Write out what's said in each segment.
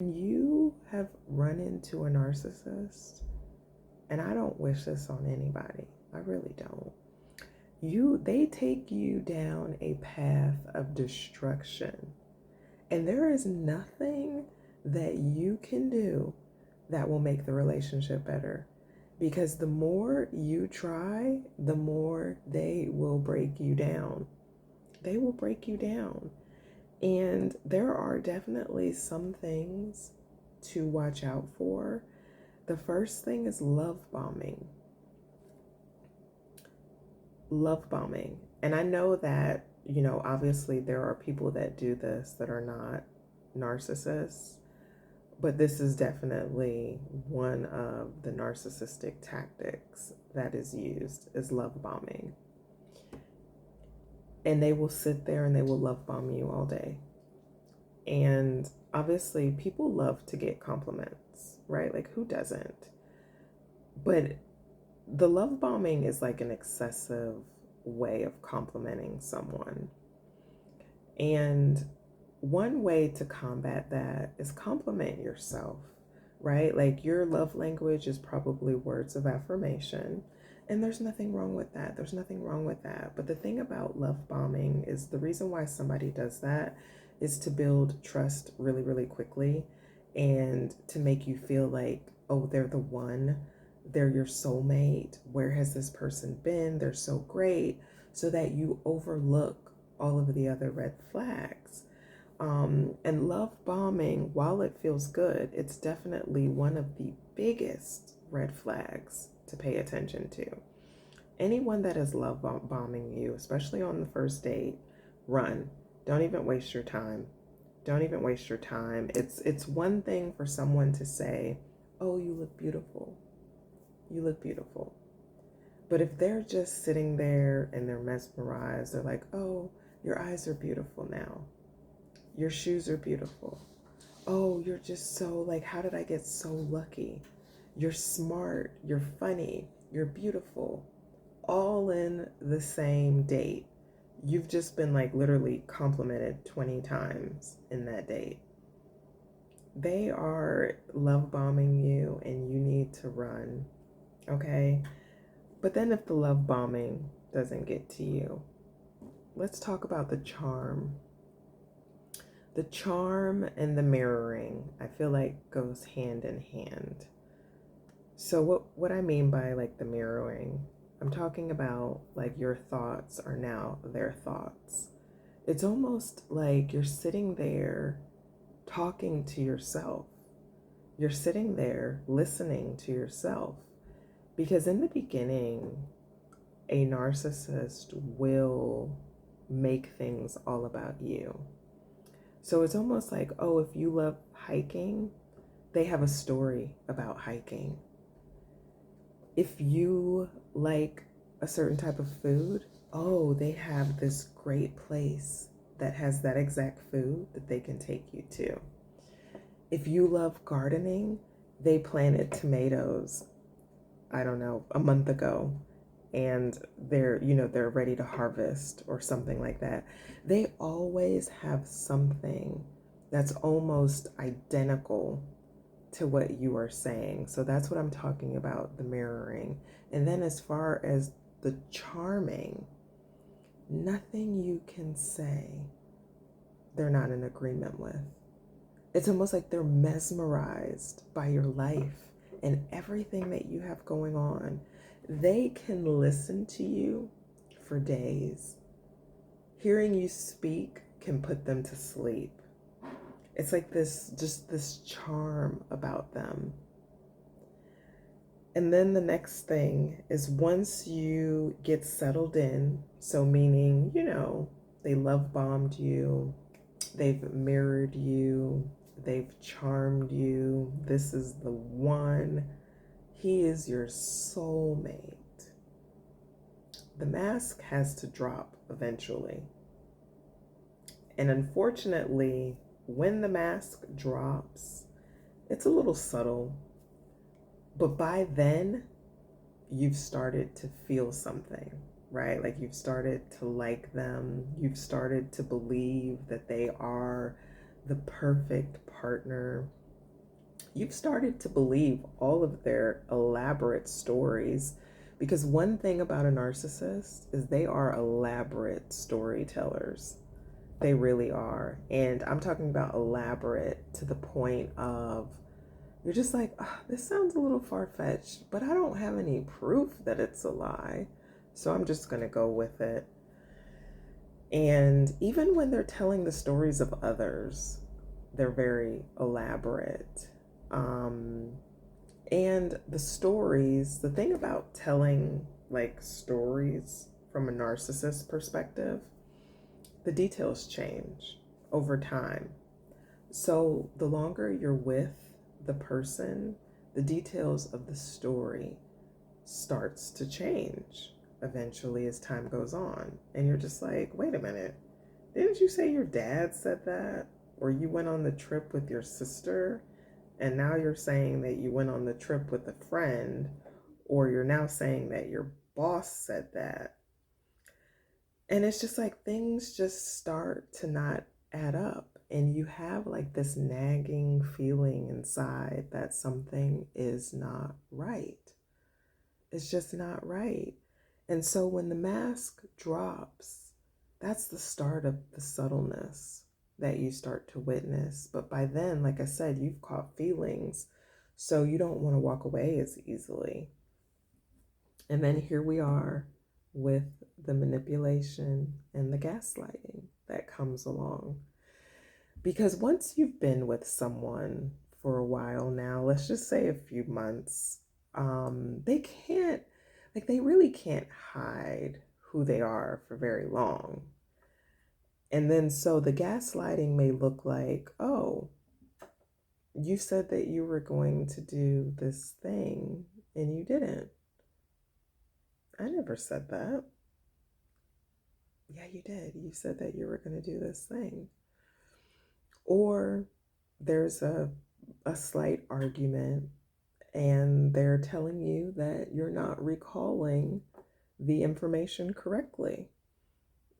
You have run into a narcissist, and I don't wish this on anybody. I really don't. They take you down a path of destruction, and there is nothing that you can do that will make the relationship better. Because the more you try, the more they will break you down. They will break you down. And there are definitely some things to watch out for. The first thing is love bombing. Love bombing. And I know that, obviously there are people that do this that are not narcissists, but this is definitely one of the narcissistic tactics that is used is love bombing. And they will sit there and they will love bomb you all day. And obviously, people love to get compliments, right? Like, who doesn't? But the love bombing is like an excessive way of complimenting someone. And one way to combat that is compliment yourself, right? Like, your love language is probably words of affirmation. And there's nothing wrong with that. There's nothing wrong with that. But the thing about love bombing is the reason why somebody does that is to build trust really, really quickly and to make you feel like, oh, they're the one, they're your soulmate. Where has this person been? They're so great, so that you overlook all of the other red flags. And love bombing, while it feels good, it's definitely one of the biggest red flags to pay attention to. Anyone that is love bombing you, especially on the first date, run. Don't even waste your time. Don't even waste your time. It's one thing for someone to say, "Oh, you look beautiful. You look beautiful." But if they're just sitting there and they're mesmerized, they're like, "Oh, your eyes are beautiful now. Your shoes are beautiful. Oh, you're just so, like, how did I get so lucky? You're smart, you're funny, you're beautiful." All in the same date. You've just been like literally complimented 20 times in that date. They are love bombing you and you need to run, okay? But then if the love bombing doesn't get to you, let's talk about the charm. The charm and the mirroring, I feel like goes hand in hand. So what I mean by like the mirroring, I'm talking about like your thoughts are now their thoughts. It's almost like you're sitting there talking to yourself. You're sitting there listening to yourself. Because in the beginning, a narcissist will make things all about you. So it's almost like, oh, if you love hiking, they have a story about hiking. If you like a certain type of food, oh, they have this great place that has that exact food that they can take you to. If you love gardening, they planted tomatoes, I don't know, a month ago, and they're ready to harvest or something like that. They always have something that's almost identical to what you are saying. So that's what I'm talking about, the mirroring. And then as far as the charming, nothing you can say they're not in agreement with. It's almost like they're mesmerized by your life and everything that you have going on. They can listen to you for days. Hearing you speak can put them to sleep. It's like this charm about them. And then the next thing is once you get settled in, so meaning, they love bombed you, they've mirrored you, they've charmed you, this is the one, he is your soulmate. The mask has to drop eventually. And unfortunately, when the mask drops, it's a little subtle. But by then, you've started to feel something, right? Like you've started to like them. You've started to believe that they are the perfect partner. you've started to believe all of their elaborate stories. Because one thing about a narcissist is they are elaborate storytellers. They really are. And I'm talking about elaborate to the point of you're just like, oh, this sounds a little far fetched, but I don't have any proof that it's a lie. So I'm just going to go with it. And even when they're telling the stories of others, they're very elaborate. Um, and the stories, the thing about telling like stories from a narcissist perspective, the details change over time. So the longer you're with the person, the details of the story starts to change eventually as time goes on. And you're just like, wait a minute, didn't you say your dad said that? Or you went on the trip with your sister, and now you're saying that you went on the trip with a friend, or you're now saying that your boss said that. And it's just like things just start to not add up. And you have like this nagging feeling inside that something is not right. It's just not right. And so when the mask drops, that's the start of the subtleness that you start to witness. But by then, like I said, you've caught feelings, so you don't want to walk away as easily. And then here we are with the manipulation and the gaslighting that comes along. Because once you've been with someone for a while now, let's just say a few months, they can't, like, they really can't hide who they are for very long. And then so the gaslighting may look like, oh, you said that you were going to do this thing and you didn't. I never said that. Yeah, you did. You said that you were going to do this thing. Or there's a slight argument and they're telling you that you're not recalling the information correctly.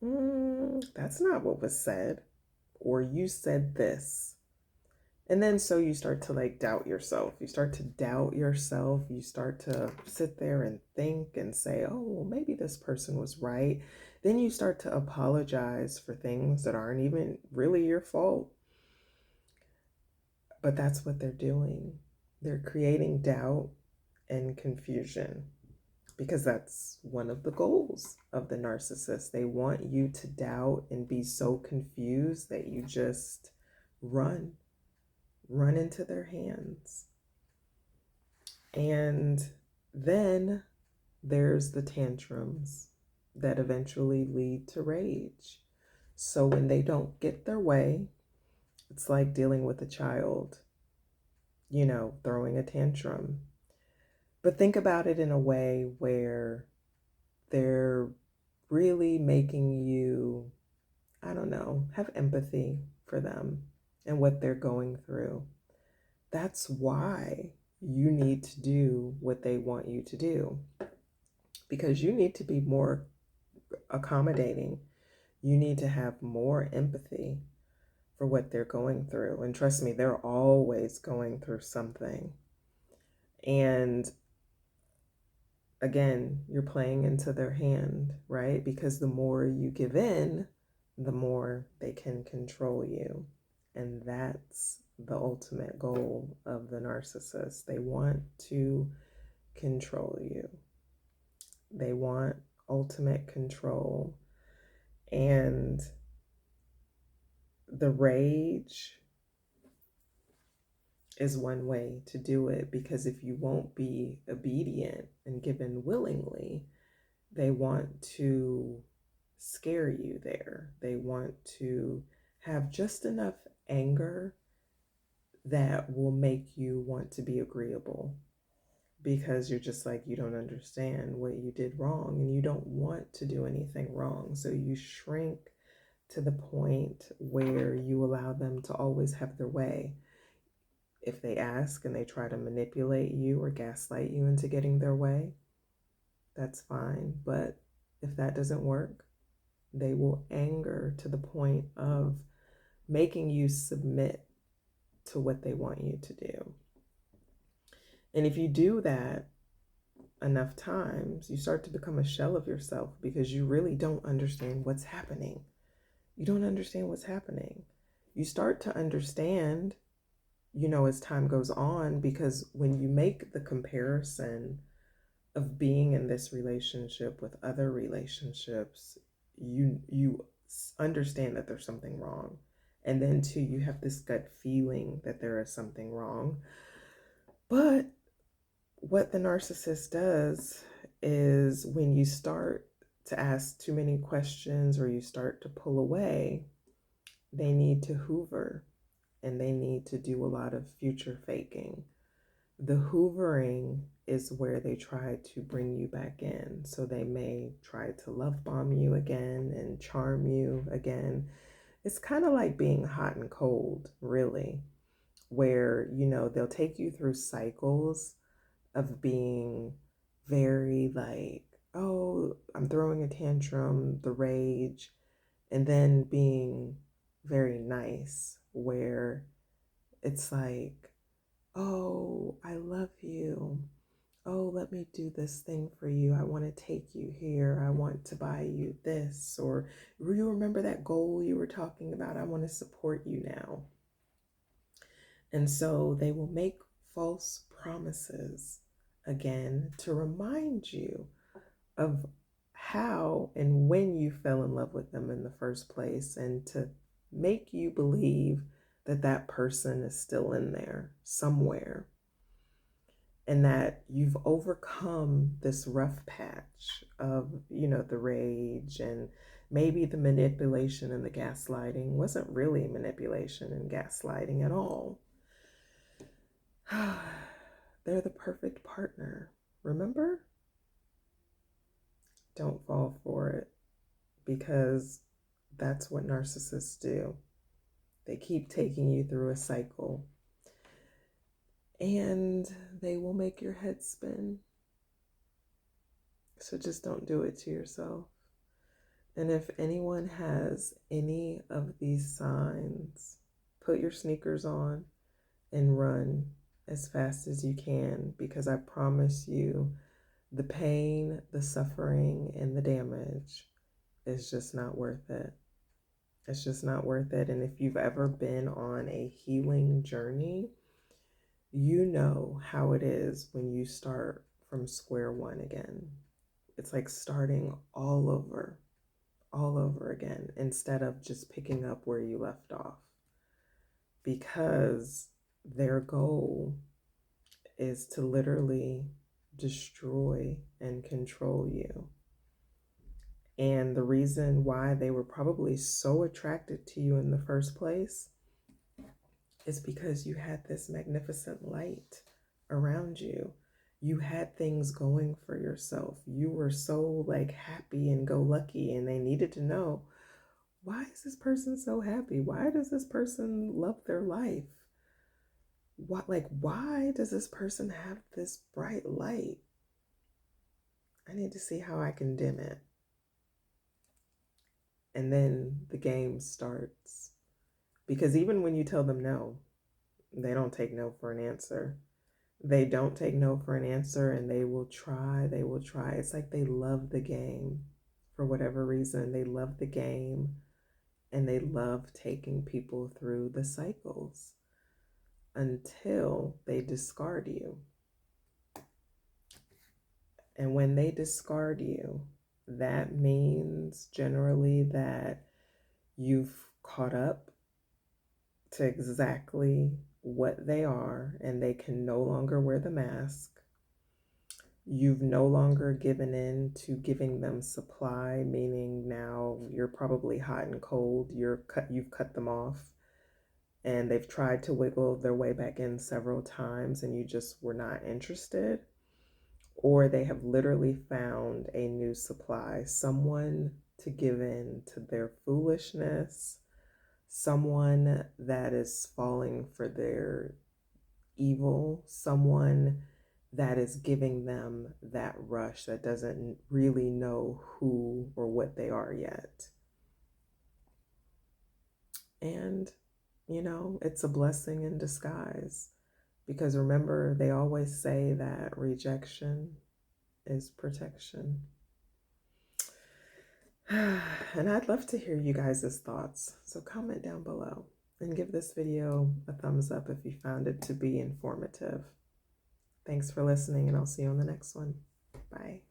That's not what was said. Or you said this. And then so you start to like doubt yourself. You start to doubt yourself. You start to sit there and think and say, oh, well, maybe this person was right. Then you start to apologize for things that aren't even really your fault. But that's what they're doing. They're creating doubt and confusion because that's one of the goals of the narcissist. They want you to doubt and be so confused that you just run into their hands. And then there's the tantrums that eventually lead to rage. So when they don't get their way, it's like dealing with a child, throwing a tantrum. But think about it in a way where they're really making you, I don't know, have empathy for them and what they're going through. That's why you need to do what they want you to do, because you need to be more accommodating. You need to have more empathy for what they're going through. And trust me, they're always going through something. And again, you're playing into their hand, right? Because the more you give in, the more they can control you. And that's the ultimate goal of the narcissist. They want to control you. They want ultimate control. And the rage is one way to do it, because if you won't be obedient and given willingly, they want to scare you there. They want to have just enough anger that will make you want to be agreeable, because you're just like, you don't understand what you did wrong and you don't want to do anything wrong. So you shrink to the point where you allow them to always have their way. If they ask and they try to manipulate you or gaslight you into getting their way, that's fine. But if that doesn't work, they will anger to the point of making you submit to what they want you to do. And if you do that enough times, you start to become a shell of yourself because you really don't understand what's happening. You don't understand what's happening. You start to understand, as time goes on, because when you make the comparison of being in this relationship with other relationships, you understand that there's something wrong. And then too, you have this gut feeling that there is something wrong. But what the narcissist does is when you start to ask too many questions or you start to pull away, they need to hoover and they need to do a lot of future faking. The hoovering is where they try to bring you back in. So they may try to love bomb you again and charm you again. It's kind of like being hot and cold, really, where, they'll take you through cycles of being very like, oh, I'm throwing a tantrum, the rage, and then being very nice, where it's like, oh, I love you. Oh, let me do this thing for you. I want to take you here. I want to buy you this. Or you remember that goal you were talking about? I want to support you now. And so they will make false promises again to remind you of how and when you fell in love with them in the first place, and to make you believe that that person is still in there somewhere, and that you've overcome this rough patch of, the rage, and maybe the manipulation and the gaslighting wasn't really manipulation and gaslighting at all. They're the perfect partner. Remember? Don't fall for it, because that's what narcissists do. They keep taking you through a cycle and they will make your head spin. So just don't do it to yourself. And if anyone has any of these signs, put your sneakers on and run as fast as you can, because I promise you, the pain, the suffering, and the damage is just not worth it. It's just not worth it. And if you've ever been on a healing journey, you know how it is when you start from square one again. It's like starting all over again, instead of just picking up where you left off. Because their goal is to literally destroy and control you. And the reason why they were probably so attracted to you in the first place is because you had this magnificent light around you. You had things going for yourself. You were so like happy and go lucky, and they needed to know, why is this person so happy? Why does this person love their life? Why does this person have this bright light? I need to see how I can dim it. And then the game starts. Because even when you tell them no, they don't take no for an answer. They don't take no for an answer, and they will try. It's like they love the game for whatever reason. They love the game, and they love taking people through the cycles until they discard you. And when they discard you, that means generally that you've caught up to exactly what they are, and they can no longer wear the mask. You've no longer given in to giving them supply, meaning now you're probably hot and cold. You've cut them off, and they've tried to wiggle their way back in several times, and you just were not interested. Or they have literally found a new supply, someone to give in to their foolishness, someone that is falling for their evil, someone that is giving them that rush, that doesn't really know who or what they are yet. And, it's a blessing in disguise, Because remember, they always say that rejection is protection. And I'd love to hear you guys' thoughts. So comment down below and give this video a thumbs up if you found it to be informative. Thanks for listening, and I'll see you on the next one. Bye.